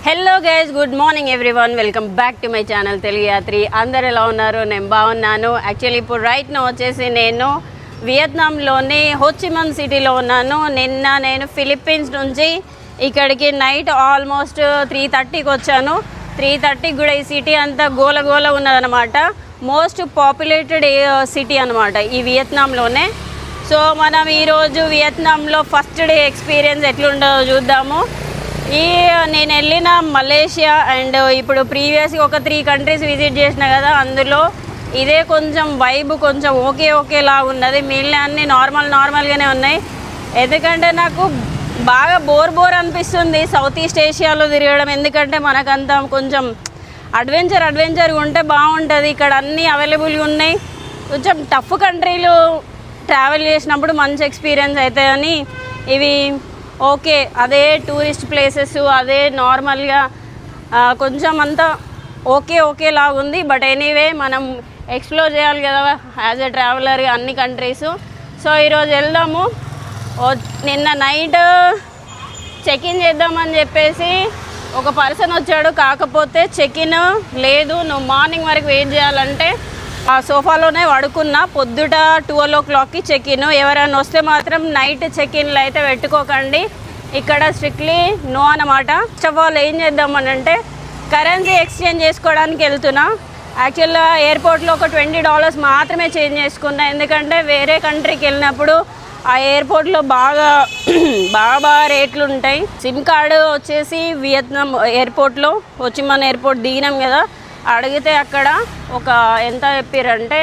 Hello guys, good morning everyone. Welcome back to my channel Telugu Yatri. అందరు ఎలా ఉన్నారు? నేను బాగున్నాను. యాక్చువల్లీ ఇప్పుడు రైట్ నో వచ్చేసి నేను వియత్నాంలోని హోచిమిన్ సిటీలో ఉన్నాను. నిన్న నేను ఫిలిప్పీన్స్ నుంచి ఇక్కడికి నైట్ ఆల్మోస్ట్ 3:30కి వచ్చాను. 3:30కి కూడా ఈ సిటీ అంతా గోల ఉన్నదన్నమాట. మోస్ట్ పాపులేటెడ్ సిటీ అనమాట ఈ వియత్నాంలోనే. సో మనం ఈరోజు వియత్నాంలో ఫస్ట్ డే ఎక్స్పీరియన్స్ ఎట్లుంటుందో చూద్దాము. నేను వెళ్ళిన మలేషియా అండ్ ఇప్పుడు ప్రీవియస్గా ఒక 3 కంట్రీస్ విజిట్ చేసిన కదా, అందులో ఇదే కొంచెం వైబ్ కొంచెం ఓకేలా ఉన్నది. మిగిలిన అన్నీ నార్మల్గానే ఉన్నాయి. ఎందుకంటే నాకు బాగా బోర్ అనిపిస్తుంది సౌత్ ఈస్ట్ ఏషియాలో తిరగడం. ఎందుకంటే మనకంతా కొంచెం అడ్వెంచర్గా ఉంటే బాగుంటుంది. ఇక్కడ అన్నీ అవైలబుల్గా ఉన్నాయి. కొంచెం టఫ్ కంట్రీలు ట్రావెల్ చేసినప్పుడు మంచి ఎక్స్పీరియన్స్ అవుతాయని ఇవి ఓకే. అదే టూరిస్ట్ ప్లేసెస్, అదే నార్మల్గా కొంచెం అంతా ఓకేలా ఉంది. బట్ ఎనీవే మనం ఎక్స్ప్లోర్ చేయాలి కదా యాజ్ ఎ ట్రావెలర్ అన్ని కంట్రీస్. సో ఈరోజు వెళ్దాము. నిన్న నైట్ చెక్ ఇన్ చేద్దామని చెప్పేసి ఒక పర్సన్ వచ్చాడు. కాకపోతే చెక్ ఇన్ లేదు, నువ్వు మార్నింగ్ వరకు వెయిట్ చేయాలంటే ఆ సోఫాలోనే పడుకున్నా. పొద్దుట 12 o'clockకి చెక్ ఇన్. ఎవరైనా వస్తే మాత్రం నైట్ చెక్ ఇన్లు అయితే పెట్టుకోకండి. ఇక్కడ స్ట్రిక్ట్లీ నో అన్నమాట. ఫస్ట్ ఆఫ్ ఆల్ ఏం చేద్దామని అంటే కరెన్సీ ఎక్స్చేంజ్ చేసుకోవడానికి వెళ్తున్నా. యాక్చువల్గా ఎయిర్పోర్ట్లో ఒక $20 మాత్రమే చేంజ్ చేసుకున్నా. ఎందుకంటే వేరే కంట్రీకి వెళ్ళినప్పుడు ఆ ఎయిర్పోర్ట్లో బాగా రేట్లు ఉంటాయి. సిమ్ కార్డు వచ్చేసి వియత్నాం ఎయిర్పోర్ట్లో హోచిమిన్ ఎయిర్పోర్ట్ దిగినాం కదా, అడిగితే అక్కడ ఒక ఎంత చెప్పారంటే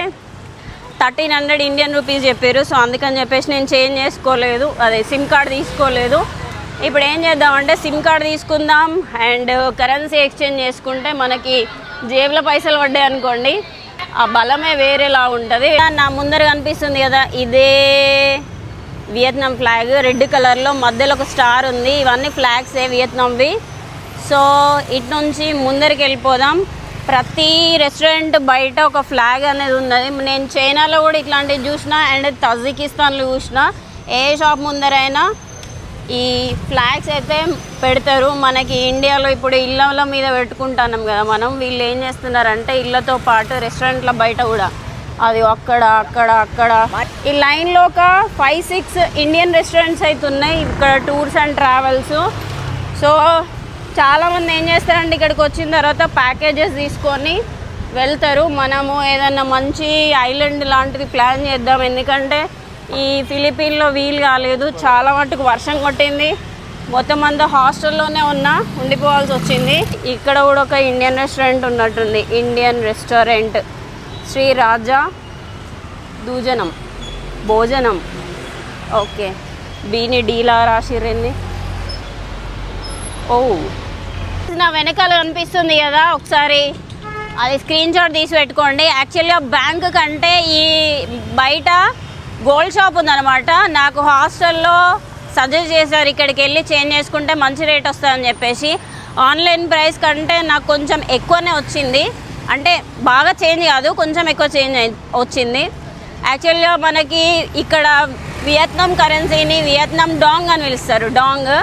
1300 ఇండియన్ రూపీస్ చెప్పారు. సో అందుకని చెప్పేసి నేను చేంజ్ చేసుకోలేదు, అదే సిమ్ కార్డ్ తీసుకోలేదు. ఇప్పుడు ఏం చేద్దామంటే సిమ్ కార్డ్ తీసుకుందాం అండ్ కరెన్సీ ఎక్స్చేంజ్ చేసుకుంటే మనకి జేబులో పైసలు పడ్డాయి అనుకోండి, ఆ బలమే వేరేలా ఉంటుంది. నా ముందర కనిపిస్తుంది కదా, ఇదే వియత్నాం ఫ్లాగ్ రెడ్ కలర్లో, మధ్యలో ఒక స్టార్ ఉంది. ఇవన్నీ ఫ్లాగ్సే వియత్నాంవి. సో ఇటు నుంచి ముందరికి వెళ్ళిపోదాం. ప్రతి రెస్టారెంట్ బయట ఒక ఫ్లాగ్ అనేది ఉన్నది. నేను చైనాలో కూడా ఇట్లాంటివి చూసిన అండ్ తజికిస్తాన్లో చూసిన. ఏ షాప్ ముందరైనా ఈ ఫ్లాగ్స్ అయితే పెడతారు. మనకి ఇండియాలో ఇప్పుడు ఇళ్ళ మీద పెట్టుకుంటున్నాం కదా మనం, వీళ్ళు ఏం చేస్తున్నారంటే ఇళ్ళతో పాటు రెస్టారెంట్ల బయట కూడా అది అక్కడ ఈ లైన్లో ఒక 5-6 ఇండియన్ రెస్టారెంట్స్ అయితే ఉన్నాయి ఇక్కడ టూర్స్ అండ్ ట్రావెల్స్. సో చాలామంది ఏం చేస్తారంటే ఇక్కడికి వచ్చిన తర్వాత ప్యాకేజెస్ తీసుకొని వెళ్తారు. మనము ఏదన్నా మంచి ఐలాండ్ లాంటిది ప్లాన్ చేద్దాం. ఎందుకంటే ఈ ఫిలిప్పీన్లో వీలు కాలేదు, చాలా మటుకు వర్షం కొట్టింది. మొత్తం అంతా హాస్టల్లోనే ఉండిపోవాల్సి వచ్చింది. ఇక్కడ కూడా ఒక ఇండియన్ రెస్టారెంట్ ఉన్నట్టుంది. ఇండియన్ రెస్టారెంట్ శ్రీ రాజా భోజనం. ఓకే, బీని డీలా రాసిర్రింది. ఓ, నా వెనకాల కనిపిస్తుంది కదా, ఒకసారి అది స్క్రీన్ షాట్ తీసి పెట్టుకోండి. యాక్చువల్గా బ్యాంక్ కంటే ఈ బయట గోల్డ్ షాప్ ఉందన్నమాట. నాకు హాస్టల్లో సజెస్ట్ చేశారు ఇక్కడికి వెళ్ళి చేంజ్ చేసుకుంటే మంచి రేట్ వస్తుందని చెప్పేసి. ఆన్లైన్ ప్రైస్ కంటే నాకు కొంచెం ఎక్కువనే వచ్చింది. అంటే బాగా చేంజ్ కాదు, కొంచెం ఎక్కువ చేంజ్ వచ్చింది. యాక్చువల్గా మనకి ఇక్కడ వియత్నాం కరెన్సీని వియత్నాం డాంగ్ అని పిలుస్తారు, డాంగ్.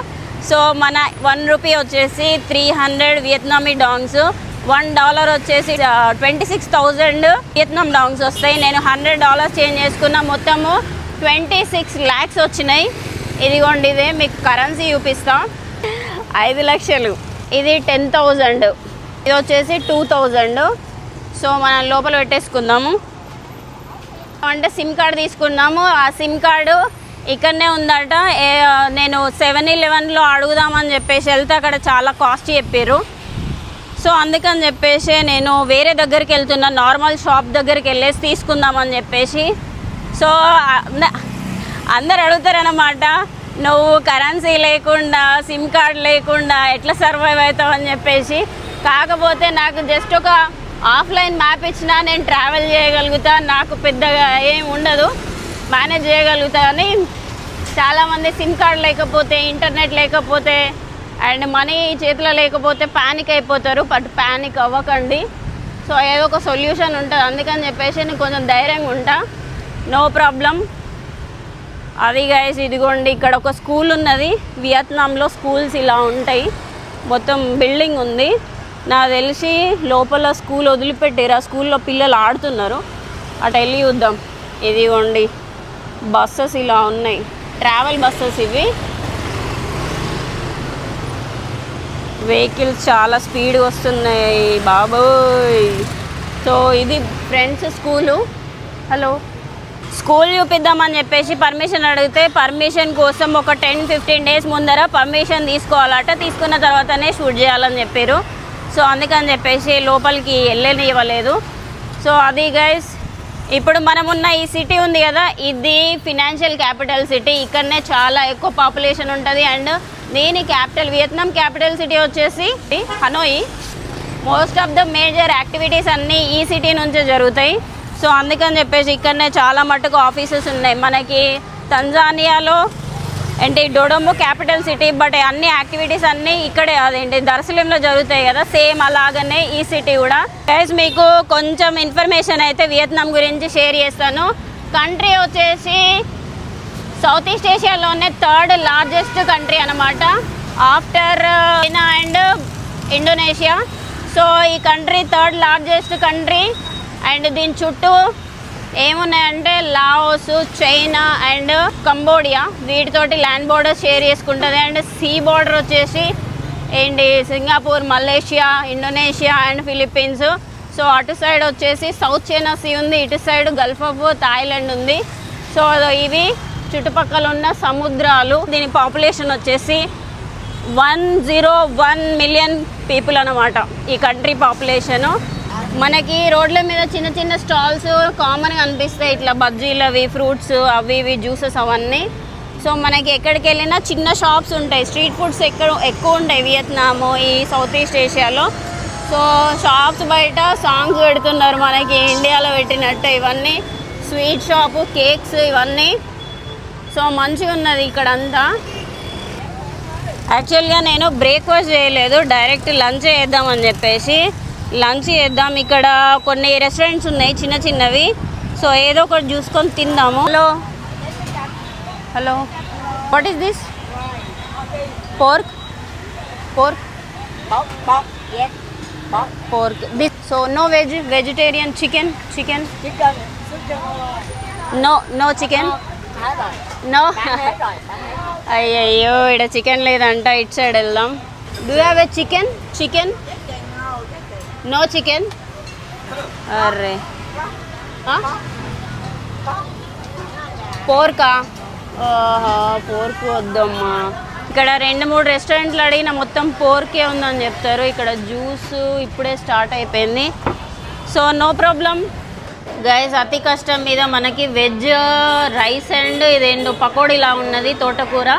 సో మన 1 రూపీ వచ్చేసి 300 వియత్నామీ డాంగ్స్, $1 వచ్చేసి 26,000 వియత్నాం డాంగ్స్ వస్తాయి. నేను $100 చేంజ్ చేసుకున్న, మొత్తము 26 lakhs వచ్చినాయి. ఇదిగోండి, ఇదే మీకు కరెన్సీ చూపిస్తా. 5 లక్షలు, ఇది 10,000, ఇది వచ్చేసి 2,000. సో మనం లోపల పెట్టేసుకుందాము. అంటే సిమ్ కార్డు తీసుకున్నాము. ఆ సిమ్ కార్డు ఇక్కడనే ఉందట. నేను 7-Elevenలో అడుగుదామని చెప్పేసి వెళ్తే అక్కడ చాలా కాస్ట్ చెప్పారు. సో అందుకని చెప్పేసి నేను వేరే దగ్గరికి వెళ్తున్నా, నార్మల్ షాప్ దగ్గరికి వెళ్ళేసి తీసుకుందామని చెప్పేసి. సో అందరు అడుగుతారన్నమాట, నువ్వు కరెన్సీ లేకుండా సిమ్ కార్డ్ లేకుండా ఎట్లా సర్వైవ్ అవుతావు అని చెప్పేసి. కాకపోతే నాకు జస్ట్ ఒక ఆఫ్లైన్ మ్యాప్ ఇచ్చినా నేను ట్రావెల్ చేయగలుగుతా, నాకు పెద్దగా ఏం ఉండదు, మేనేజ్ చేయగలుగుతా. అని చాలామంది సిమ్ కార్డ్ లేకపోతే, ఇంటర్నెట్ లేకపోతే అండ్ మనీ చేతిలో లేకపోతే ప్యానిక్ అయిపోతారు. బట్ ప్యానిక్ అవ్వకండి. సో ఏదో ఒక సొల్యూషన్ ఉంటుంది. అందుకని చెప్పేసి నేను కొంచెం ధైర్యంగా ఉంటా, నో ప్రాబ్లం. అది గైస్, ఇదిగోండి ఇక్కడ ఒక స్కూల్ ఉన్నది. వియత్నాంలో స్కూల్స్ ఇలా ఉంటాయి. మొత్తం బిల్డింగ్ ఉంది. నాకు తెలిసి లోపల స్కూల్ వదిలిపెట్టారు, ఆ స్కూల్లో పిల్లలు ఆడుతున్నారు. అటు వెళ్ళి చూద్దాం. ఇదిగోండి బస్సెస్ ఇలా ఉన్నాయి, ట్రావెల్ బస్సెస్ ఇవి. వెహికల్స్ చాలా స్పీడ్ వస్తున్నాయి బాబోయ్. సో ఇది ఫ్రెండ్స్ స్కూలు. హలో, స్కూల్ చూపిద్దామని చెప్పేసి పర్మిషన్ అడిగితే పర్మిషన్ కోసం ఒక 10-15 డేస్ ముందర పర్మిషన్ తీసుకోవాలట. తీసుకున్న తర్వాతనే షూట్ చేయాలని చెప్పారు. సో అందుకని చెప్పేసి లోపలికి వెళ్ళనివ్వలేదు. సో అది గైస్, ఇప్పుడు మనమున్న ఈ సిటీ ఉంది కదా, ఇది ఫినాన్షియల్ క్యాపిటల్ సిటీ. ఇక్కడనే చాలా ఎక్కువ పాపులేషన్ ఉంటుంది. అండ్ దీని క్యాపిటల్, వియత్నాం క్యాపిటల్ సిటీ వచ్చేసి Hanoi. Most of the major activities అన్నీ ఈ సిటీ నుంచే జరుగుతాయి. సో అందుకని చెప్పేసి ఇక్కడనే చాలా మటుకు ఆఫీసెస్ ఉన్నాయి. మనకి తంజానియాలో ఏంటి డొడొంబో క్యాపిటల్ సిటీ, బట్ అన్ని యాక్టివిటీస్ అన్నీ ఇక్కడే అదేంటి దర్శలంలో జరుగుతాయి కదా, సేమ్ అలాగనే ఈ సిటీ కూడా. గైస్ మీకు కొంచెం ఇన్ఫర్మేషన్ అయితే వియత్నాం గురించి షేర్ చేస్తాను. కంట్రీ వచ్చేసి సౌత్ ఈస్ట్ ఏషియాలోనే 3rd లార్జెస్ట్ కంట్రీ అనమాట, after China and Indonesia. So ఈ country 3rd largest country. And దీని చుట్టూ ఏమున్నాయంటే లాఓస్, చైనా అండ్ కంబోడియా, వీటితోటి ల్యాండ్ బోర్డర్ షేర్ చేసుకుంటుంది. అండ్ సీ బోర్డర్ వచ్చేసి ఏంటి Singapore, Malaysia, Indonesia and Philippines. So అటు సైడ్ వచ్చేసి సౌత్ చైనా సీ ఉంది, ఇటు సైడ్ గల్ఫ్ ఆఫ్ థాయిలాండ్ ఉంది. సో ఇవి చుట్టుపక్కల ఉన్న సముద్రాలు. దీని పాపులేషన్ వచ్చేసి 101 మిలియన్ పీపుల్ అన్నమాట ఈ కంట్రీ పాపులేషను. మనకి రోడ్ల మీద చిన్న చిన్న స్టాల్స్ కామన్గా అనిపిస్తాయి, ఇట్లా బజ్జీలు అవి, ఫ్రూట్స్ అవి ఇవి, జ్యూసెస్ అవన్నీ. సో మనకి ఎక్కడికి వెళ్ళినా చిన్న షాప్స్ ఉంటాయి. స్ట్రీట్ ఫుడ్స్ ఎక్కువ ఉంటాయి వియత్నాము, ఈ సౌత్ ఈస్ట్ ఏషియాలో. సో షాప్స్ బయట సాంగ్స్ పెడుతున్నారు మనకి ఇండియాలో పెట్టినట్టు. ఇవన్నీ స్వీట్ షాపు, కేక్స్ ఇవన్నీ. సో మంచిగా ఉన్నది ఇక్కడంతా. యాక్చువల్గా నేను బ్రేక్ఫాస్ట్ చేయలేదు, డైరెక్ట్ లంచ్ చేద్దామని చెప్పేసి లంచ్ చేద్దాం. ఇక్కడ కొన్ని రెస్టారెంట్స్ ఉన్నాయి చిన్న చిన్నవి. సో ఏదో ఒకటి చూసుకొని తిందాము. Hello hello, what is this? Pork pork pork this. So no vegetarian, chicken no chicken no. అయ్యయ్యో, ఇక్కడ చికెన్ లేదంట, ఇటు సైడ్ వెళ్దాం. Do have a chicken? No chicken. అరే పోర్కా? పోర్క్ వద్దమ్మా. ఇక్కడ 2-3 రెస్టారెంట్లు అడిగిన మొత్తం పోర్కే ఉందని చెప్తారు. ఇక్కడ జ్యూస్ ఇప్పుడే స్టార్ట్ అయిపోయింది. So no problem guys. అతి కష్టం మీద మనకి వెజ్ రైస్ అండ్ ఇదేంటో పకోడీలా ఉన్నది, తోటకూర.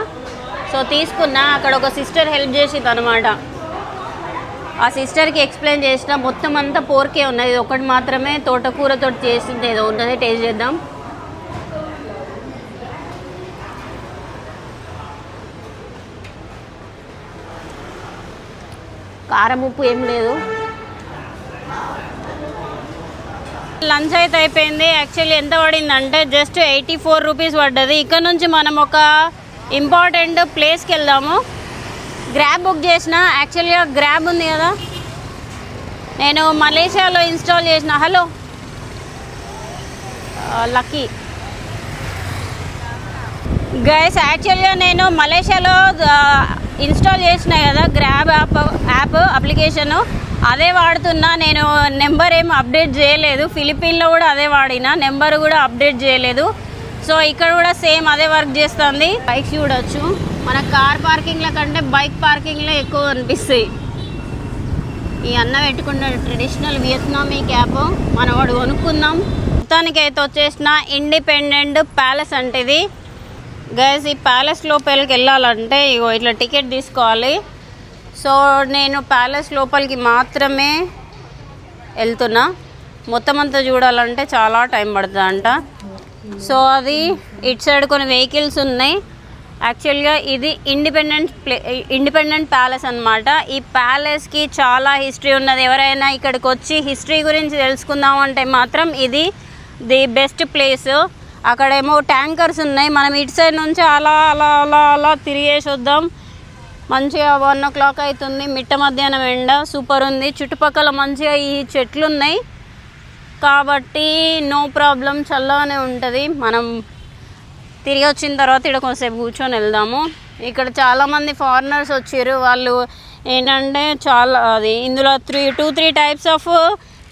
సో తీసుకున్నా. అక్కడ ఒక సిస్టర్ హెల్ప్ చేసింది అనమాట. ఆ సిస్టర్కి ఎక్స్ప్లెయిన్ చేసిన మొత్తం అంతా పోర్కే ఉన్నది, ఒకటి మాత్రమే తోటకూరతో చేసింది ఏదో ఉన్నది. టేస్ట్ చేద్దాం. కారం ఉప్పు ఏం లేదు. లంచ్ అయితే అయిపోయింది. యాక్చువల్లీ ఎంత పడిందంటే జస్ట్ 84 రూపీస్ పడ్డది. ఇక్కడ నుంచి మనం ఒక ఇంపార్టెంట్ ప్లేస్కి వెళ్దాము. గ్రాబ్ బుక్ చేసిన. యాక్చువల్గా గ్రాబ్ ఉంది కదా, నేను మలేషియాలో ఇన్స్టాల్ చేసిన. హలో లక్కీ గైస్, యాక్చువల్గా నేను మలేషియాలో ఇన్స్టాల్ చేసిన కదా గ్రాబ్ యాప్ అప్లికేషను, అదే వాడుతున్నా. నేను నెంబర్ ఏం అప్డేట్ చేయలేదు. ఫిలిప్పీన్లో కూడా అదే వాడిన, నెంబర్ కూడా అప్డేట్ చేయలేదు. సో ఇక్కడ కూడా సేమ్ అదే వర్క్ చేస్తుంది. బైక్స్ చూడొచ్చు. మన కార్ పార్కింగ్ల కంటే బైక్ పార్కింగ్లో ఎక్కువ అనిపిస్తాయి. ఈ అన్న పెట్టుకున్న ట్రెడిషనల్ వియత్నామీ క్యాప్ మనం వాడు కొనుక్కుందాం. మొత్తానికి అయితే వచ్చేసిన ఇండిపెండెంట్ ప్యాలెస్ అంటే ఇది గైస్. ఈ ప్యాలెస్ లోపలికి వెళ్ళాలంటే ఇగో ఇట్లా టికెట్ తీసుకోవాలి. సో నేను ప్యాలెస్ లోపలికి మాత్రమే వెళ్తున్నా. మొత్తం అంతా చూడాలంటే చాలా టైం పడుతుందంట. సో అది ఇటు సైడ్ కొన్ని వెహికల్స్ ఉన్నాయి. యాక్చువల్గా ఇది ఇండిపెండెంట్ ప్యాలెస్ అనమాట. ఈ ప్యాలెస్కి చాలా హిస్టరీ ఉన్నది. ఎవరైనా ఇక్కడికి వచ్చి హిస్టరీ గురించి తెలుసుకుందామంటే మాత్రం ఇది ది బెస్ట్ ప్లేస్. అక్కడేమో ట్యాంకర్స్ ఉన్నాయి. మనం ఇటు సైడ్ నుంచి అలా అలా అలా అలా తిరిగేసి వద్దాం. మంచిగా 1 o'clock అవుతుంది, మిట్ట మధ్యాహ్నం ఎండ సూపర్ ఉంది. చుట్టుపక్కల మంచిగా ఈ చెట్లు ఉన్నాయి కాబట్టి నో ప్రాబ్లం, చల్లగానే ఉంటుంది. మనం తిరిగి వచ్చిన తర్వాత ఇక్కడ కొంచెంసేపు కూర్చొని వెళ్దాము. ఇక్కడ చాలామంది ఫారినర్స్ వచ్చారు. వాళ్ళు ఏంటంటే ఇందులో 2-3 టైప్స్ ఆఫ్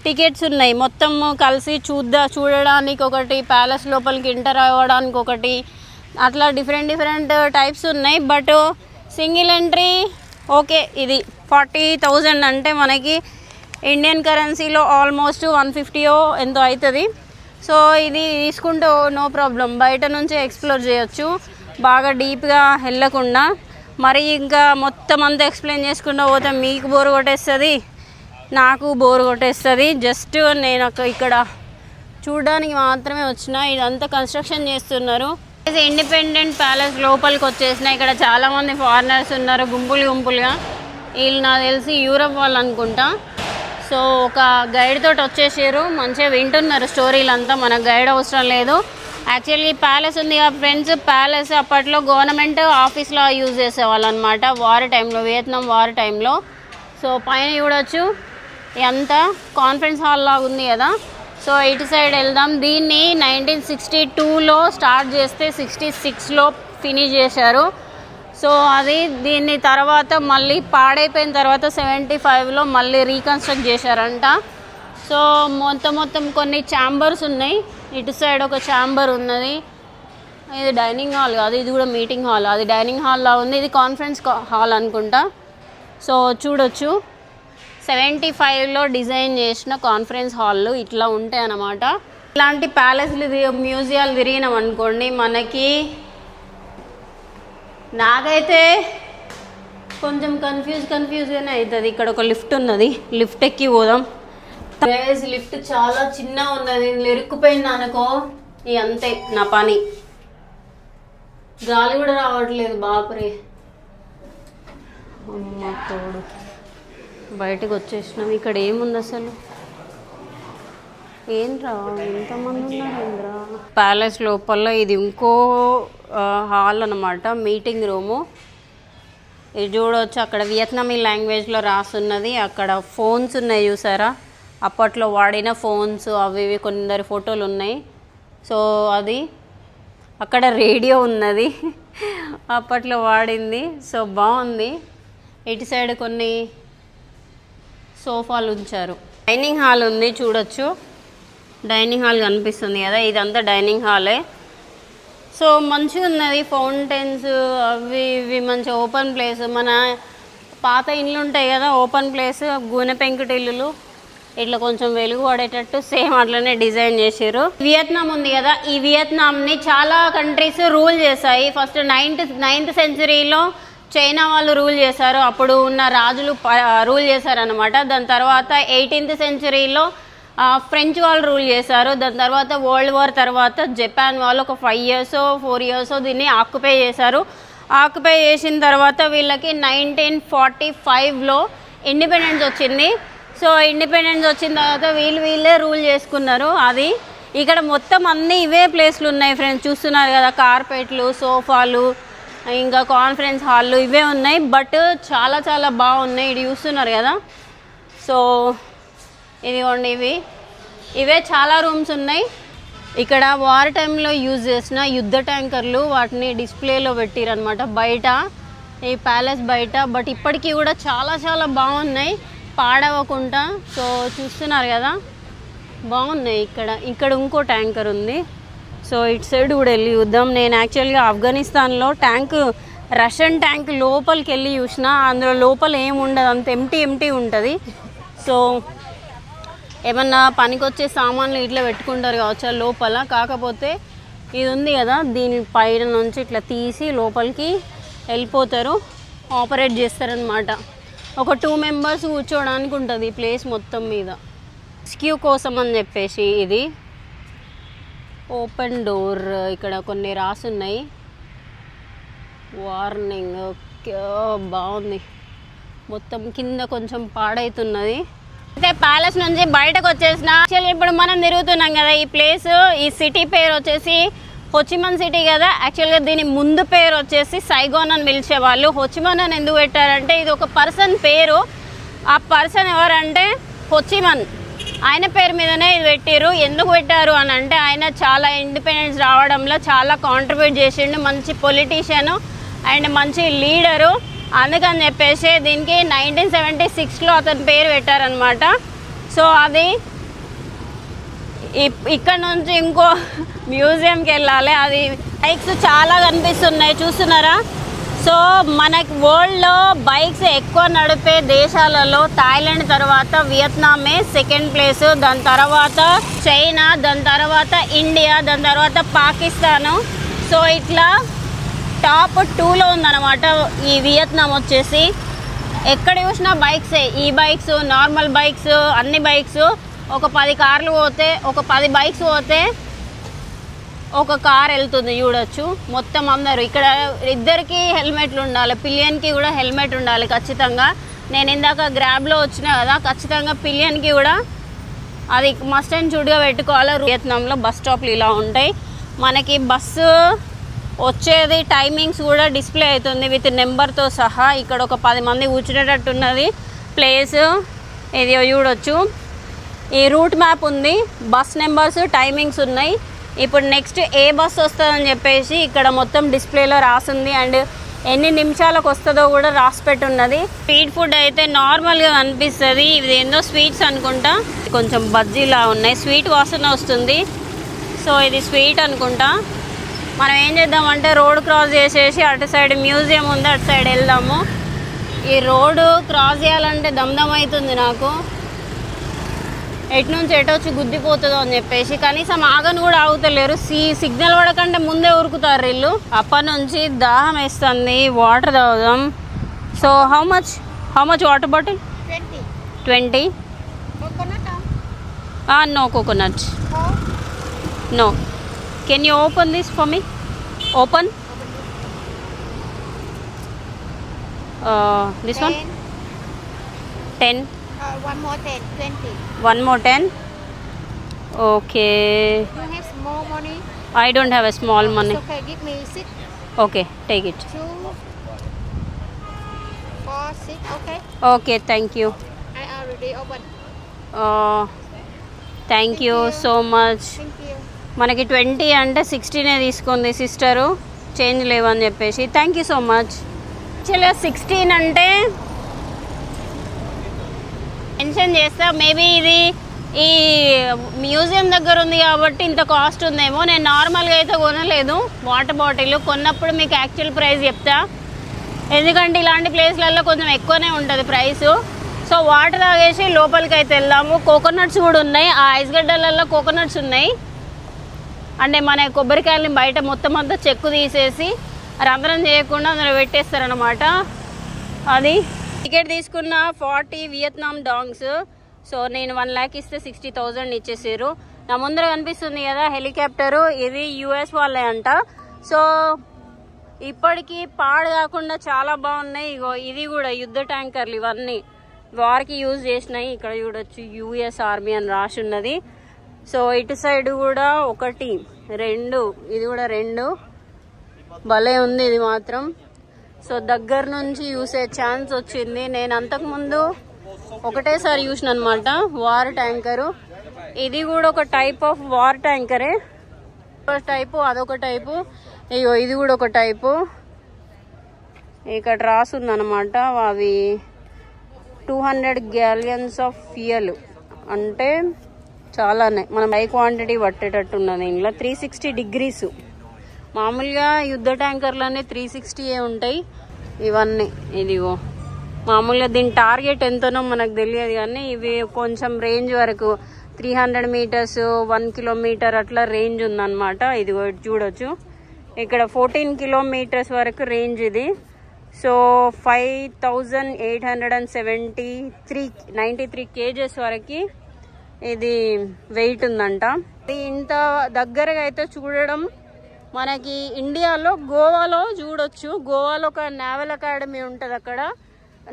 టికెట్స్ ఉన్నాయి. మొత్తం కలిసి చూడడానికి ఒకటి, ప్యాలెస్ లోపలికి ఎంటర్ అవ్వడానికి ఒకటి, అట్లా డిఫరెంట్ టైప్స్ ఉన్నాయి. But single entry okay. ఇది 40,000 అంటే మనకి ఇండియన్ కరెన్సీలో ఆల్మోస్ట్ 150 ఎంతో అవుతుంది. సో ఇది తీసుకుంటే నో ప్రాబ్లం, బయట నుంచి ఎక్స్ప్లోర్ చేయొచ్చు బాగా డీప్గా వెళ్ళకుండా. మరి ఇంకా మొత్తం అంతా ఎక్స్ప్లెయిన్ చేసుకుంటూ పోతే మీకు బోర్ కొట్టేస్తుంది, నాకు బోర్ కొట్టేస్తుంది. జస్ట్ నేను ఇక్కడ చూడడానికి మాత్రమే వచ్చిన. ఇదంతా కన్స్ట్రక్షన్ చేస్తున్నారు. ఇండిపెండెంట్ ప్యాలెస్ లోపలికి వచ్చేసిన. ఇక్కడ చాలామంది ఫారినర్స్ ఉన్నారు గుంపులుగా. వీళ్ళు నాకు తెలిసి యూరప్ వాళ్ళు అనుకుంటా. సో ఒక గైడ్ తోటి వచ్చేసారు, మంచిగా వింటున్నారు స్టోరీలంతా. మనకు గైడ్ అవసరం లేదు. యాక్చువల్లీ ప్యాలెస్ ఉంది కదా ఫ్రెండ్స్, ప్యాలెస్ అప్పట్లో గవర్నమెంట్ ఆఫీస్లో యూజ్ చేసేవాళ్ళు అనమాట వార్ టైంలో, వియత్నాం వార్ టైంలో. సో పైన చూడొచ్చు ఎంత కాన్ఫరెన్స్ హాల్ లాగా ఉంది కదా. సో ఇటు సైడ్ వెళ్దాం. దీన్ని 1962లో స్టార్ట్ చేస్తే 66లో ఫినిష్ చేశారు. సో దీన్ని తర్వాత మళ్ళీ పాడైపోయిన తర్వాత 75లో మళ్ళీ రీకన్స్ట్రక్ట్ చేశారంట. సో మొత్తం కొన్ని ఛాంబర్స్ ఉన్నాయి. ఇటు సైడ్ ఒక ఛాంబర్ ఉన్నది. ఇది డైనింగ్ హాల్ కాదు, ఇది కూడా మీటింగ్ హాల్. అది డైనింగ్ హాల్లా ఉంది, ఇది కాన్ఫరెన్స్ హాల్ అనుకుంటా. సో చూడొచ్చు 75లో డిజైన్ చేసిన కాన్ఫరెన్స్ హాల్లు ఇట్లా ఉంటాయి అన్నమాట. ఇలాంటి ప్యాలెస్లు మ్యూజియాలు తిరిగినాం అనుకోండి, నాకైతే కొంచెం కన్ఫ్యూజ్గానే అవుతుంది. ఇక్కడ ఒక లిఫ్ట్ ఉన్నది, లిఫ్ట్ ఎక్కి పోదాం. లిఫ్ట్ చాలా చిన్న ఉన్నది, ఇరుక్కుపోయింది అనుకో అంతే నా పని. గాలి కూడా రావట్లేదు, బాపురే అమ్మ తోడు. బయటకు వచ్చేసినాం. ఇక్కడ ఏముంది అసలు, ఏంద్రా ఎంతమంది ఉన్నారేంద్రా. ప్యాలెస్ లోపల ఇది ఇంకో హాల్ అన్నమాట, మీటింగ్ రూము. ఇది చూడవచ్చు, అక్కడ వియత్నామీ లాంగ్వేజ్లో రాసున్నది. అక్కడ ఫోన్స్ ఉన్నాయి చూసారా, అప్పట్లో వాడిన ఫోన్స్ అవి కొందరి ఫోటోలు ఉన్నాయి. సో అది అక్కడ రేడియో ఉన్నది అప్పట్లో వాడింది. సో బాగుంది. ఇటు సైడ్ కొన్ని సోఫాలు ఉంచారు. డైనింగ్ హాల్ ఉంది చూడొచ్చు, డైనింగ్ హాల్ కనిపిస్తుంది కదా, ఇదంతా డైనింగ్ హాలే. సో మంచిగా ఉన్నది, ఫౌంటైన్స్ అవి ఇవి మంచి ఓపెన్ ప్లేస్. మన పాత ఇండ్లు ఉంటాయి కదా ఓపెన్ ప్లేస్, గూనె పెంకుటి ఇల్లులు, ఇట్లా కొంచెం వెలుగు పడేటట్టు సేమ్ అట్లనే డిజైన్ చేశారు. వియత్నాం ఉంది కదా, ఈ వియత్నాంని చాలా కంట్రీస్ రూల్ చేశాయి. ఫస్ట్ 9th centuryలో చైనా వాళ్ళు రూల్ చేశారు, అప్పుడు ఉన్న రాజులు రూల్ చేశారనమాట. దాని తర్వాత 18th centuryలో ఫ్రెంచ్ వాళ్ళు రూల్ చేశారు. దాని తర్వాత వరల్డ్ వార్ తర్వాత జపాన్ వాళ్ళు ఒక 5 years 4 years దీన్ని ఆక్యుపై చేశారు. ఆక్యుపై చేసిన తర్వాత వీళ్ళకి 1945లో ఇండిపెండెన్స్ వచ్చింది. సో ఇండిపెండెన్స్ వచ్చిన తర్వాత వీళ్ళే రూల్ చేసుకున్నారు. అది ఇక్కడ మొత్తం అన్నీ ఇవే ప్లేస్లు ఉన్నాయి ఫ్రెండ్స్, చూస్తున్నారు కదా, కార్పెట్లు, సోఫాలు, ఇంకా కాన్ఫరెన్స్ హాళ్ళు ఇవే ఉన్నాయి. బట్ చాలా చాలా బాగున్నాయి. ఇది చూస్తున్నారు కదా. సో ఇదిగోండి, ఇవే చాలా రూమ్స్ ఉన్నాయి. ఇక్కడ వార్ టైంలో యూజ్ చేసిన యుద్ధ ట్యాంకర్లు, వాటిని డిస్ప్లేలో పెట్టిరనమాట బయట, ఈ ప్యాలెస్ బయట. బట్ ఇప్పటికీ కూడా చాలా చాలా బాగున్నాయి, పాడవకుండా. సో చూస్తున్నారు కదా, బాగున్నాయి. ఇక్కడ ఇంకో ట్యాంకర్ ఉంది. సో ఇటు సైడ్ కూడా వెళ్ళి చూద్దాం. నేను యాక్చువల్గా ఆఫ్ఘనిస్తాన్లో రష్యన్ ట్యాంక్ లోపలికి వెళ్ళి చూసిన. అందులో లోపల ఏముండదు, అంత ఎంటీ ఉంటుంది. సో ఏమన్నా పనికొచ్చే సామాన్లు ఇట్లా పెట్టుకుంటారు కావచ్చు లోపల. కాకపోతే ఇది ఉంది కదా, దీని పైన నుంచి ఇట్లా తీసి లోపలికి వెళ్ళిపోతారు, ఆపరేట్ చేస్తారనమాట. ఒక 2 members కూర్చోడానికి ఉంటుంది ఈ ప్లేస్ మొత్తం మీద. రెస్క్యూ కోసం అని చెప్పేసి ఇది ఓపెన్ డోర్. ఇక్కడ కొన్ని రాసున్నాయి, వార్నింగ్. బాగుంది. మొత్తం కింద కొంచెం పాడైతున్నది. అయితే ప్యాలెస్ నుంచి బయటకు వచ్చేసిన. యాక్చువల్లీ ఇప్పుడు మనం తిరుగుతున్నాం కదా, ఈ ప్లేస్, ఈ సిటీ పేరు వచ్చేసి హోచిమన్ సిటీ కదా, యాక్చువల్గా దీని ముందు పేరు వచ్చేసి సైగోన్ అని పిలిచేవాళ్ళు. హోచిమన్ అని ఎందుకు పెట్టారంటే ఇది ఒక పర్సన్ పేరు. ఆ పర్సన్ ఎవరంటే హోచిమన్, ఆయన పేరు మీదనే ఇది పెట్టారు. ఎందుకు పెట్టారు అని అంటే ఆయన చాలా ఇండిపెండెన్స్ రావడంలో చాలా కాంట్రిబ్యూట్ చేసిండు, మంచి పొలిటీషియను అండ్ మంచి లీడరు. అందుకని చెప్పేసి దీనికి 1976లో అతని పేరు పెట్టారనమాట. సో అది ఇక్కడ నుంచి ఇంకో మ్యూజియంకి వెళ్ళాలి. అది బైక్స్ చాలా కనిపిస్తున్నాయి, చూస్తున్నారా? సో మనకి వరల్డ్లో బైక్స్ ఎక్కువ నడిపే దేశాలలో థాయిలాండ్ తర్వాత వియత్నామే సెకండ్ ప్లేస్, దాని తర్వాత చైనా, దాని తర్వాత ఇండియా, దాని తర్వాత పాకిస్తాను. సో ఇట్లా టాప్ 2లో ఉందన్నమాట ఈ వియత్నాం వచ్చేసి. ఎక్కడ చూసినా బైక్సే, ఈ బైక్స్, నార్మల్ బైక్స్, అన్ని బైక్స్. ఒక 10 కార్లు పోతే, ఒక 10 బైక్స్ పోతే ఒక కార్ వెళ్తుంది చూడొచ్చు. మొత్తం అందరూ ఇక్కడ ఇద్దరికి హెల్మెట్లు ఉండాలి, పిలియన్కి కూడా హెల్మెట్ ఉండాలి ఖచ్చితంగా. నేను ఇందాక గ్రాబ్లో వచ్చినా కదా, ఖచ్చితంగా పిలియన్కి కూడా అది మస్ట్ అండ్ షుడ్గా పెట్టుకోవాలి. వియత్నాంలో బస్ స్టాప్లు ఇలా ఉంటాయి. మనకి బస్సు వచ్చేది టైమింగ్స్ కూడా డిస్ప్లే అవుతుంది విత్ నెంబర్తో సహా. ఇక్కడ ఒక 10 మంది కూర్చునేటట్టు ఉన్నది ప్లేస్, ఇది చూడొచ్చు. ఈ రూట్ మ్యాప్ ఉంది, బస్ నెంబర్స్, టైమింగ్స్ ఉన్నాయి. ఇప్పుడు నెక్స్ట్ ఏ బస్ వస్తుందని చెప్పేసి ఇక్కడ మొత్తం డిస్ప్లేలో రాసింది అండ్ ఎన్ని నిమిషాలకు వస్తుందో కూడా రాసి పెట్టున్నది. స్ట్రీట్ ఫుడ్ అయితే నార్మల్గా అనిపిస్తుంది. ఇది ఏందో స్వీట్స్ అనుకుంటా, కొంచెం బజ్జీలా ఉన్నాయి, స్వీట్ వాసన వస్తుంది. సో ఇది స్వీట్ అనుకుంటా. మనం ఏం చేద్దామంటే రోడ్ క్రాస్ చేసేసి అటు సైడ్ మ్యూజియం ఉంది, అటు సైడ్ వెళ్దాము. ఈ రోడ్డు క్రాస్ చేయాలంటే దమ్దమ్ అవుతుంది నాకు, ఎటు నుంచి ఎటొచ్చి గుద్దిపోతుందో అని చెప్పేసి. కనీసం ఆగను కూడా ఆగుతలేరు, సిగ్నల్ పడకంటే ముందే ఉరుకుతారు వీళ్ళు. అప్పటి నుంచి దాహం వేస్తుంది, వాటర్ తాగుదాం. So how much water bottle? 20. No coconut. No. Can you open this for me? Open. This 10. One? 10. One more 10, 20. One more 10. Okay. You have small money? I don't have a small money. It's okay, give me 6. Okay, take it. 2, 4, 6, okay? Okay, thank you. I already open. Thank you so much. Thank you. మనకి 20 అంటే 16 తీసుకుంది sister, change లేవని చెప్పేసి. Thank you so much. యాక్చువల్గా 16 అంటే mention చేస్తా, maybe ఇది ఈ మ్యూజియం దగ్గర ఉంది కాబట్టి ఇంత కాస్ట్ ఉందేమో. నేను నార్మల్గా అయితే కొనలేదు వాటర్ బాటిల్, కొన్నప్పుడు మీకు యాక్చువల్ ప్రైస్ చెప్తా, ఎందుకంటే ఇలాంటి ప్లేస్లలో కొంచెం ఎక్కువనే ఉంటుంది ప్రైసు. సో వాటర్ తాగేసి లోపలికి అయితే వెళ్దాము. కోకోనట్స్ కూడా ఉన్నాయి, ఆ ఐస్ గడ్డలలో కోకోనట్స్ ఉన్నాయి. అంటే మన కొబ్బరికాయలని బయట మొత్తం అంతా చెక్కు తీసేసి రంధ్రం చేయకుండా అందులో పెట్టేస్తారనమాట. అది టికెట్ తీసుకున్న 40 వియత్నాం డాంగ్స్. సో నేను 1 lakh ఇస్తే 60,000 ఇచ్చేసారు. నా ముందర కనిపిస్తుంది కదా హెలికాప్టరు, ఇది US వాళ్ళే అంట. సో ఇప్పటికీ పాడు కాకుండా చాలా బాగున్నాయి. ఇగో ఇది కూడా యుద్ధ ట్యాంకర్లు, ఇవన్నీ వారికి యూజ్ చేసినాయి. ఇక్కడ చూడొచ్చు US ఆర్మీ అని రాసి ఉన్నది. సో ఇటు సైడ్ కూడా 1, 2, ఇది కూడా 2. భలే ఉంది ఇది మాత్రం. సో దగ్గర నుంచి చూసే ఛాన్స్ వచ్చింది. నేను అంతకుముందు ఒకటేసారి చూసిన అనమాట వార్ ట్యాంకరు. ఇది కూడా ఒక టైప్ ఆఫ్ వార్ ట్యాంకరే, టైపు అదొక టైపు. అయ్యో ఇది కూడా ఒక టైపు. ఇక్కడ రాసుందనమాట అవి 200 gallons ఆఫ్ ఫ్యూయల్, అంటే చాలానే మనం హై క్వాంటిటీ పట్టేటట్టు ఉన్నది. ఇంట్లో 360 degrees. మామూలుగా యుద్ధ ట్యాంకర్లన్నీ 360 ఉంటాయి, ఇవన్నీ ఇదిగో మామూలుగా దీని టార్గెట్ ఎంతనో మనకు తెలియదు, కానీ ఇవి కొంచెం రేంజ్ వరకు 300 meters, 1 kilometer అట్లా రేంజ్ ఉందన్నమాట. ఇదిగో చూడొచ్చు ఇక్కడ 14 kilometers వరకు రేంజ్ ఇది. సో 5,893 kgs వరకు ఇది వెయిట్ ఉందంట. ఇంత దగ్గరగా అయితే చూడడం మనకి ఇండియాలో గోవాలో చూడొచ్చు. గోవాలో ఒక నేవల్ అకాడమీ ఉంటుంది, అక్కడ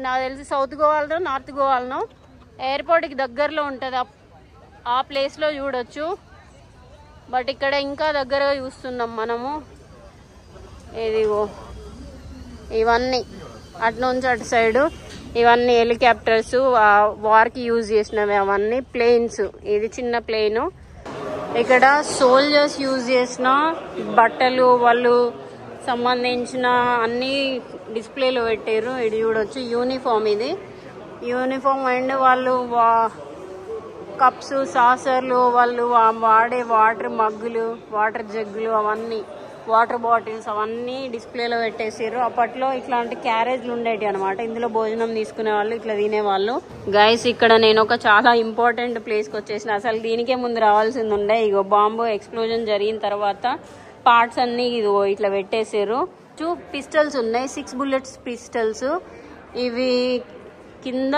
నాకు తెలిసి సౌత్ గోవాలో నార్త్ గోవాలో ఎయిర్పోర్ట్కి దగ్గరలో ఉంటుంది. ఆ ప్లేస్లో చూడొచ్చు. బట్ ఇక్కడ ఇంకా దగ్గరగా చూస్తున్నాం మనము. ఇదిగో ఇవన్నీ అటు నుంచి అటు సైడు ఇవన్నీ హెలికాప్టర్స్, వార్కి యూజ్ చేసినవి అవన్నీ. ప్లేన్స్, ఇది చిన్న ప్లేను. ఇక్కడ సోల్జర్స్ యూజ్ చేసిన బట్టలు, వాళ్ళు సంబంధించిన అన్ని డిస్ప్లేలో పెట్టారు. ఇది చూడొచ్చు యూనిఫామ్, ఇది యూనిఫామ్. అండ్ వాళ్ళు కప్స్, సాసర్లు, వాళ్ళు వాడే వాటర్ మగ్గులు, వాటర్ జగ్గులు, అవన్నీ వాటర్ బాటిల్స్ అవన్నీ డిస్ప్లేలో పెట్టేసారు. అప్పట్లో ఇట్లాంటి క్యారేజ్లు ఉండేవి అనమాట. ఇందులో భోజనం తీసుకునే వాళ్ళు, ఇట్లా తినేవాళ్ళు. గైస్ ఇక్కడ నేను ఒక చాలా ఇంపార్టెంట్ ప్లేస్కి వచ్చేసిన. అసలు దీనికే ముందు రావాల్సింది ఉండే. ఇగో బాంబు ఎక్స్ప్లోజన్ జరిగిన తర్వాత పార్ట్స్ అన్ని ఇదిగో ఇట్లా పెట్టేసారు. 2 పిస్టల్స్ ఉన్నాయి, 6 bullets పిస్టల్స్. ఇవి కింద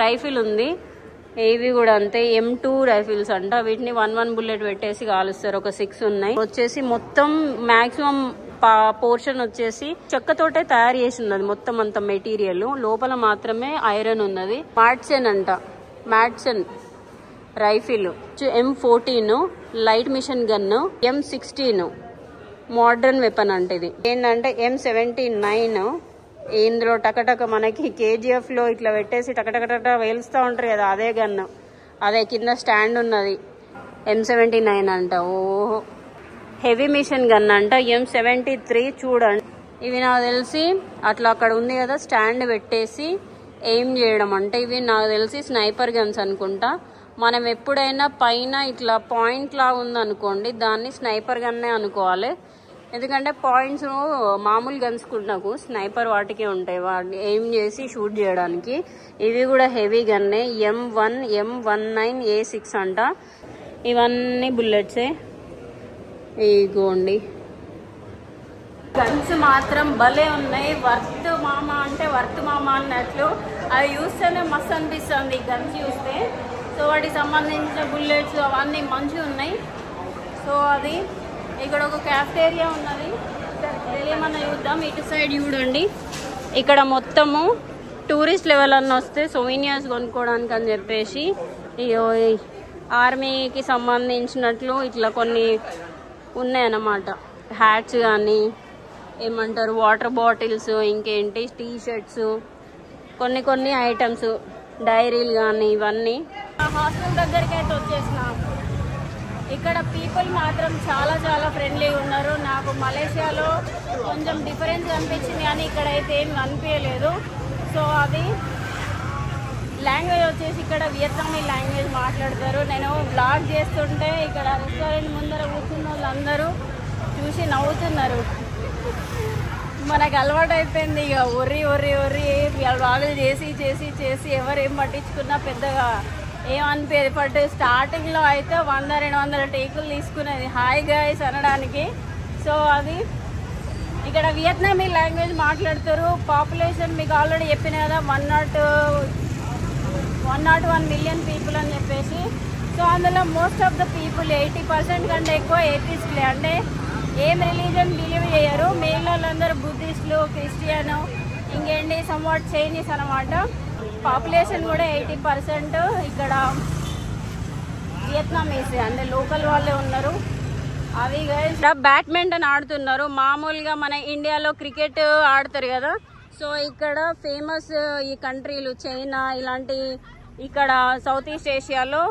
రైఫిల్ ఉంది, ఇవి కూడా అంతే M2 రైఫిల్స్ అంట. వీటిని 1 బుల్లెట్ పెట్టేసి కాలుస్తారు. ఒక 6 ఉన్నాయి. వచ్చేసి మొత్తం మాక్సిమం పోర్షన్ వచ్చేసి చెక్కతోటే తయారు చేసి ఉన్నది మొత్తం అంత మెటీరియల్. లోపల మాత్రమే ఐరన్ ఉన్నది. మ్యాట్సన్ అంట, Matson rifle. M14 light machine gun, M16 modern weapon అంటే. ఇది ఏంటంటే M79. ఇందులో టకటక మనకి KGF లో ఇట్లా పెట్టేసి టకటకట వేలుస్తూ ఉంటారు కదా, అదే గన్ను. అదే కింద స్టాండ్ ఉన్నది, M79 అంట. ఓహో, హెవీ మిషన్ గన్ అంట, M73. చూడండి, ఇవి నాకు తెలిసి అట్లా అక్కడ ఉంది కదా స్టాండ్ పెట్టేసి ఎయిమ్ చేయడం అంటే. ఇవి నాకు తెలిసి స్నైపర్ గన్స్ అనుకుంటా. మనం ఎప్పుడైనా పైన ఇట్లా పాయింట్ లా ఉందనుకోండి, దాన్ని స్నైపర్ గన్నే అనుకోవాలి. ఎందుకంటే పాయింట్స్ మామూలు గన్స్కున్నకు స్నైపర్ వాటికే ఉంటాయి, వాటిని ఎయిమ్ చేసి షూట్ చేయడానికి. ఇవి కూడా హెవీ గన్నే, M1, M19, A6 అంట. ఇవన్నీ బుల్లెట్సే. ఇగోండి, గన్స్ మాత్రం భలే ఉన్నాయి. వర్త్ మామ అంటే వర్త్ మామ అన్నట్లు. అవి చూస్తేనే మస్తు అనిపిస్తుంది గన్స్ చూస్తే. సో వాటికి సంబంధించిన బుల్లెట్స్ అవన్నీ మంచిగా ఉన్నాయి. సో అది ఇక్కడ ఒక క్యాఫ్టేరియా ఉన్నది, ఏమన్నా చూద్దాం. ఇటు సైడ్ చూడండి, ఇక్కడ మొత్తము టూరిస్ట్ లెవెల్ అన్న వస్తే సోవెనియర్స్ కొనుక్కోవడానికి అని చెప్పేసి ఆర్మీకి సంబంధించినట్లు ఇట్లా కొన్ని ఉన్నాయన్నమాట. హ్యాట్స్ కానీ ఏమంటారు, వాటర్ బాటిల్స్, ఇంకేంటి టీ షర్ట్స్, కొన్ని ఐటమ్స్, డైరీలు కానీ ఇవన్నీ. హాస్టల్ దగ్గరికి అయితే వచ్చేసినాం. ఇక్కడ పీపుల్ మాత్రం చాలా చాలా ఫ్రెండ్లీగా ఉన్నారు. నాకు మలేషియాలో కొంచెం డిఫరెన్స్ అనిపించింది, కానీ ఇక్కడైతే ఏమి అనిపించలేదు. సో అది లాంగ్వేజ్ వచ్చేసి ఇక్కడ వియత్నామీ లాంగ్వేజ్ మాట్లాడతారు. నేను బ్లాగ్ చేస్తుంటే ఇక్కడ రెస్టారెంట్ ముందర కూర్చున్న వాళ్ళందరూ చూసి నవ్వుతున్నారు. మనకు అలవాటు అయిపోయింది ఇక ఒర్రి బ్లాగులు చేసి ఎవరు ఏం పట్టించుకున్నా పెద్దగా ఏమనిపించేది. బట్ స్టార్టింగ్లో అయితే 100-200 టేకులు తీసుకునేది హాయ్ గైస్ అనడానికి. సో అది ఇక్కడ వియత్నామీ లాంగ్వేజ్ మాట్లాడతారు. పాపులేషన్ మీకు ఆల్రెడీ చెప్పిన కదా 101 మిలియన్ పీపుల్ అని చెప్పేసి. సో అందులో మోస్ట్ ఆఫ్ ద పీపుల్ 80% కంటే ఎక్కువ ఏథిస్ట్లే, అంటే ఏం రిలీజన్ బిలీవ్ చేయరు. మిగిలిన వాళ్ళందరూ బుద్ధిస్టులు, క్రిస్టియన్, ఇంకేంటి సమ్వాట్ చైనీస్ అనమాట. పాపులేషన్ కూడా 80% ఇక్కడ వియత్నామీస్ అంటే లోకల్ వాళ్ళే ఉన్నారు. అవి బ్యాడ్మింటన్ ఆడుతున్నారు. మామూలుగా మన ఇండియాలో క్రికెట్ ఆడతారు కదా, సో ఇక్కడ ఫేమస్ ఈ కంట్రీలు చైనా ఇలాంటి, ఇక్కడ సౌత్ ఈస్ట్ ఏషియాలో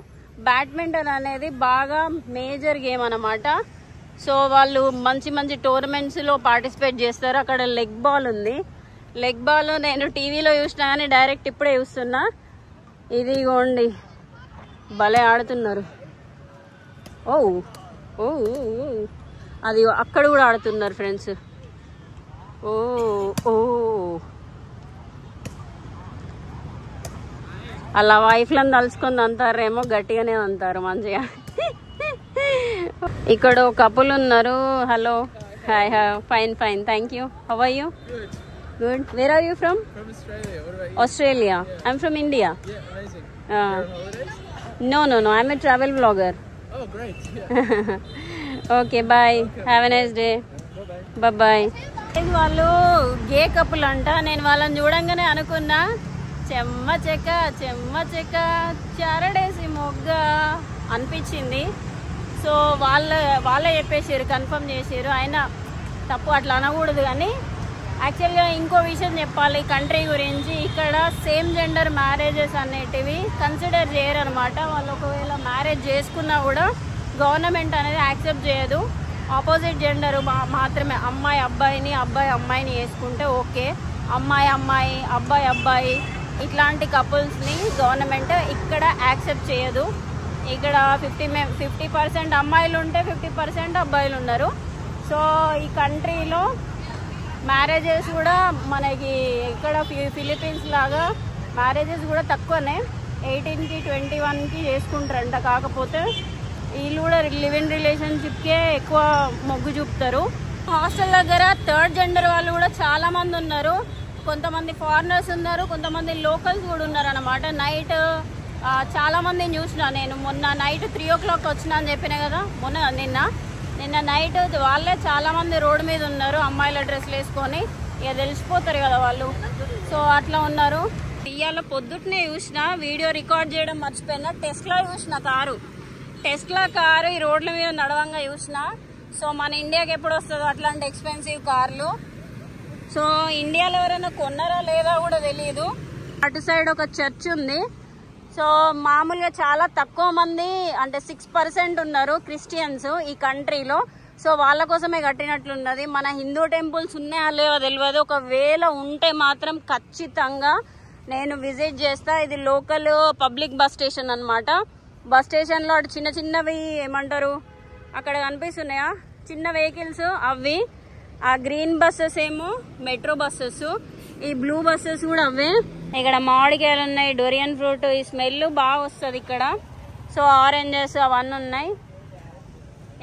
బ్యాడ్మింటన్ అనేది బాగా మేజర్ గేమ్ అన్నమాట. సో వాళ్ళు మంచి టోర్నమెంట్స్లో పార్టిసిపేట్ చేస్తారు. అక్కడ లెగ్ బాల్ ఉంది. లెగ్ బాల్ నేను టీవీలో చూసినా కానీ డైరెక్ట్ ఇప్పుడే చూస్తున్నా. ఇదిగోండి భలే ఆడుతున్నారు. ఓ ఓ అది అక్కడ కూడా ఆడుతున్నారు ఫ్రెండ్స్. ఓ ఓ అలా వైఫ్లను తలుచుకొని అంటారేమో, గట్టిగానే అంటారు మంచిగా. ఇక్కడ ఒక కపుల్ ఉన్నారు. Hello, hi fine thank you. How are you? Good. Where are you from? From Australia. What about you? Australia. Yeah. I'm from India. Yeah, amazing. You're on holidays? No. I'm a travel vlogger. Oh, great. Yeah. Okay, bye. Have a nice day. Bye. వాళ్ళు గే couple అంట. నేను వాళ్ళని చూడంగానే అనుకున్నా చెమ్మ చెక్క చారడేసి మొగ్గ అనిపించింది. సో వాళ్ళే చెప్పేసారు, కన్ఫర్మ్ చేసారు. అయినా తప్పు అట్లా అనకూడదు. కానీ యాక్చువల్గా ఇంకో విషయం చెప్పాలి కంట్రీ గురించి. ఇక్కడ సేమ్ జెండర్ మ్యారేజెస్ అనేటివి కన్సిడర్ చేయరు అనమాట. వాళ్ళు ఒకవేళ మ్యారేజ్ చేసుకున్నా కూడా గవర్నమెంట్ అనేది యాక్సెప్ట్ చేయదు. ఆపోజిట్ జెండర్ మాత్రమే, అమ్మాయి అబ్బాయిని, అబ్బాయి అమ్మాయిని చేసుకుంటే ఓకే. అమ్మాయి అమ్మాయి, అబ్బాయి అబ్బాయి ఇట్లాంటి కపుల్స్ని గవర్నమెంట్ ఇక్కడ యాక్సెప్ట్ చేయదు. ఇక్కడ 50% అమ్మాయిలు ఉంటే 50% అబ్బాయిలు ఉన్నారు. సో ఈ కంట్రీలో మ్యారేజెస్ కూడా మనకి ఇక్కడ ఫిలిపీన్స్ లాగా మ్యారేజెస్ కూడా తక్కువనే, 18కి 21కి చేసుకుంటారంట. కాకపోతే వీళ్ళు కూడా లివ్ ఇన్ రిలేషన్షిప్కే ఎక్కువ మొగ్గు చూపుతారు. హాస్టల్ దగ్గర థర్డ్ జెండర్ వాళ్ళు కూడా చాలామంది ఉన్నారు. కొంతమంది ఫారినర్స్ ఉన్నారు, కొంతమంది లోకల్స్ కూడా ఉన్నారు అన్నమాట. నైట్ చాలామందిని చూసిన నేను. మొన్న నైట్ 3 o'clock వచ్చినా అని చెప్పినా కదా, నిన్న నైట్ వాళ్ళే చాలామంది రోడ్డు మీద ఉన్నారు, అమ్మాయిల డ్రెస్లు వేసుకొని. ఇక తెలిసిపోతారు కదా వాళ్ళు. సో అట్లా ఉన్నారు. ఇవాళ పొద్దుటనే చూసిన, వీడియో రికార్డ్ చేయడం మర్చిపోయినా. టెస్లా కారు ఈ రోడ్ల మీద నడవంగా చూసిన. సో మన ఇండియాకి ఎప్పుడు వస్తుందో అట్లాంటి ఎక్స్పెన్సివ్ కార్లు. సో ఇండియాలో ఎవరైనా కొన్నారా లేదా కూడా తెలియదు. అటు సైడ్ ఒక చర్చ్ ఉంది. సో మామూలుగా చాలా తక్కువ మంది, అంటే 6% ఉన్నారు క్రిస్టియన్స్ ఈ కంట్రీలో. సో వాళ్ళ కోసమే కట్టినట్లున్నది. మన హిందూ టెంపుల్స్ ఉన్నాయా లేవో తెలియదు. ఒకవేళ ఉంటే మాత్రం ఖచ్చితంగా నేను విజిట్ చేస్తా. ఇది లోకల్ పబ్లిక్ బస్ స్టేషన్ అనమాట. బస్ స్టేషన్లో అటు చిన్న చిన్నవి ఏమంటారు అక్కడ కనిపిస్తున్నాయా చిన్న వెహికల్స్, అవి. ఆ గ్రీన్ బస్సెస్ ఏమో మెట్రో బస్సెస్, ఈ బ్లూ బస్సెస్ కూడా అవే. ఇక్కడ మామిడికాయలు ఉన్నాయి, డోరియన్ ఫ్రూట్. ఈ స్మెల్ బాగా వస్తుంది ఇక్కడ. సో ఆరెంజెస్ అవన్నీ ఉన్నాయి.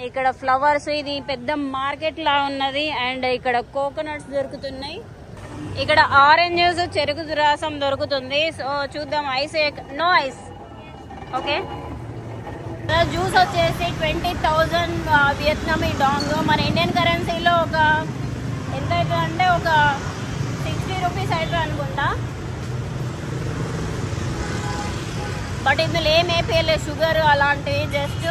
ఇక్కడ ఫ్లవర్స్, ఇది పెద్ద మార్కెట్ లా ఉన్నది. అండ్ ఇక్కడ కోకోనట్స్ దొరుకుతున్నాయి. ఇక్కడ ఆరెంజెస్, చెరుకు రసం దొరుకుతుంది. సో చూద్దాం. Ice no ice, okay. Juice వచ్చేసి 20,000 వియత్నామీ డాంగ్. మన ఇండియన్ కరెన్సీలో ఒక ఎంత అవుతుంది అంటే ఒక 60 రూపీస్ అవుతుంది అనుకుంటా. బట్ ఇందులో ఏం వేపేయలేదు, షుగర్ అలాంటివి, జస్ట్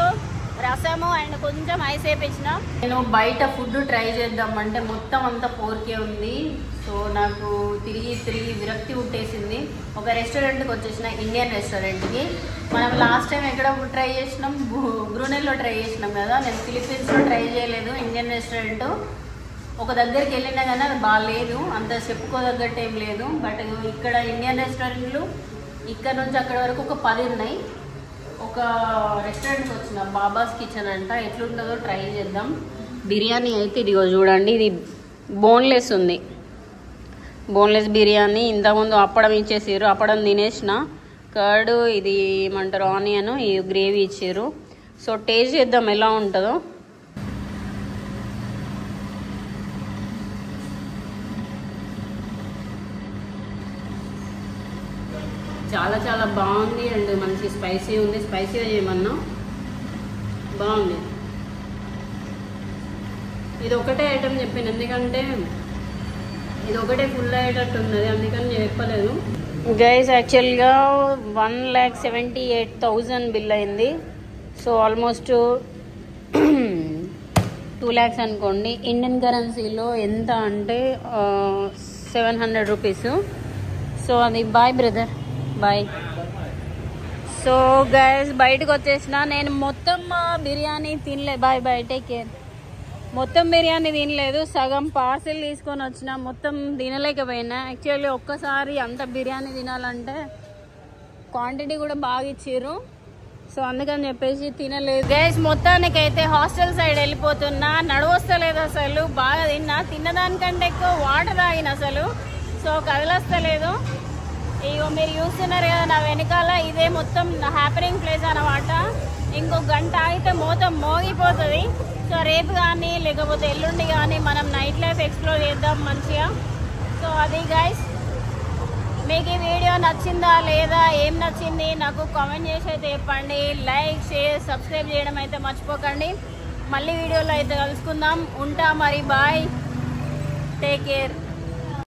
రసము అండ్ కొంచెం ఐస్ వేపించిన. నేను బయట ఫుడ్ ట్రై చేద్దామంటే మొత్తం అంతా 4K ఉంది. సో నాకు తిరిగి విరక్తి పుట్టేసింది. ఒక రెస్టారెంట్కి వచ్చేసిన, ఇండియన్ రెస్టారెంట్కి. మనం లాస్ట్ టైం ఎక్కడ ట్రై చేసినాం, బ్రూనెల్లో ట్రై చేసినాం కదా. నేను ఫిలిప్పీన్స్లో ట్రై చేయలేదు. ఇండియన్ రెస్టారెంట్ ఒక దగ్గరికి వెళ్ళినా కానీ అది బాగాలేదు, అంత చెప్పుకోదగ్గట్టు ఏం లేదు. బట్ ఇక్కడ ఇండియన్ రెస్టారెంట్లు ఇక్కడ నుంచి అక్కడ వరకు ఒక 10 ఉన్నాయి. ఒక రెస్టారెంట్కి వచ్చిన, బాబాస్ కిచెన్ అంట. ఎట్లుంటుందో ట్రై చేద్దాం. బిర్యానీ అయితే ఇదిగో చూడండి, ఇది బోన్లెస్ ఉంది. బోన్లెస్ బిర్యానీ. ఇంతకుముందు అప్పడం ఇచ్చేసారు, అప్పడం తినేసిన. కర్డ్, ఇది ఏమంటారు ఆనియన్, ఈ గ్రేవీ ఇచ్చారు. సో టేస్ట్ చేద్దాం ఎలా ఉంటుందో. చాలా చాలా బాగుంది. అండ్ మంచి స్పైసీ ఉంది. స్పైసీగా చేయమన్నా బాగుంది. ఇది ఒకటే ఐటమ్ చెప్పాను, ఎందుకంటే ఇది ఒకటే ఫుల్ అయ్యేటట్టు ఉన్నది, అందుకని చెప్పలేదు. గైస్ యాక్చువల్గా 1,78,000 బిల్ అయింది. సో ఆల్మోస్ట్ 2 lakhs అనుకోండి. ఇండియన్ కరెన్సీలో ఎంత అంటే 700 రూపీస్. సో అది bye brother, bye. So guys బయటకు వచ్చేసిన. నేను మొత్తం బిర్యానీ తినలేదు. Bye bye, take care. మొత్తం బిర్యానీ తినలేదు, సగం పార్సిల్ తీసుకొని వచ్చిన. మొత్తం తినలేకపోయినా. యాక్చువల్లీ ఒక్కసారి అంత బిర్యానీ తినాలంటే క్వాంటిటీ కూడా బాగా ఇచ్చారు. సో అందుకని చెప్పేసి తినలేదు. గైస్ మొత్తానికైతే హాస్టల్ సైడ్ వెళ్ళిపోతున్నా. నడవస్తలేదు అసలు. బాగా తిన్నదానికంటే ఎక్కువ వాటర్ తాగిన అసలు. సో కదలస్తలేదు. ఇగో మీరు చూస్తున్నారు కదా నా వెనకాల, ఇదే మొత్తం హ్యాపెనింగ్ ప్లేస్ అన్నమాట. ఇంకో గంట ఆగితే మొత్తం మోగిపోతుంది. సో రేపు కానీ లేకపోతే ఎల్లుండి కానీ మనం నైట్ లైఫ్ ఎక్స్ప్లోర్ చేద్దాం మంచిగా. సో అది గైస్, మీకు ఈ వీడియో నచ్చిందా లేదా, ఏం నచ్చింది నాకు కామెంట్ చేసి అయితే చెప్పండి. లైక్, షేర్, సబ్స్క్రైబ్ చేయడం అయితే మర్చిపోకండి. మళ్ళీ వీడియోలో అయితే కలుసుకుందాం. ఉంటా మరి, బాయ్, టేక్ కేర్.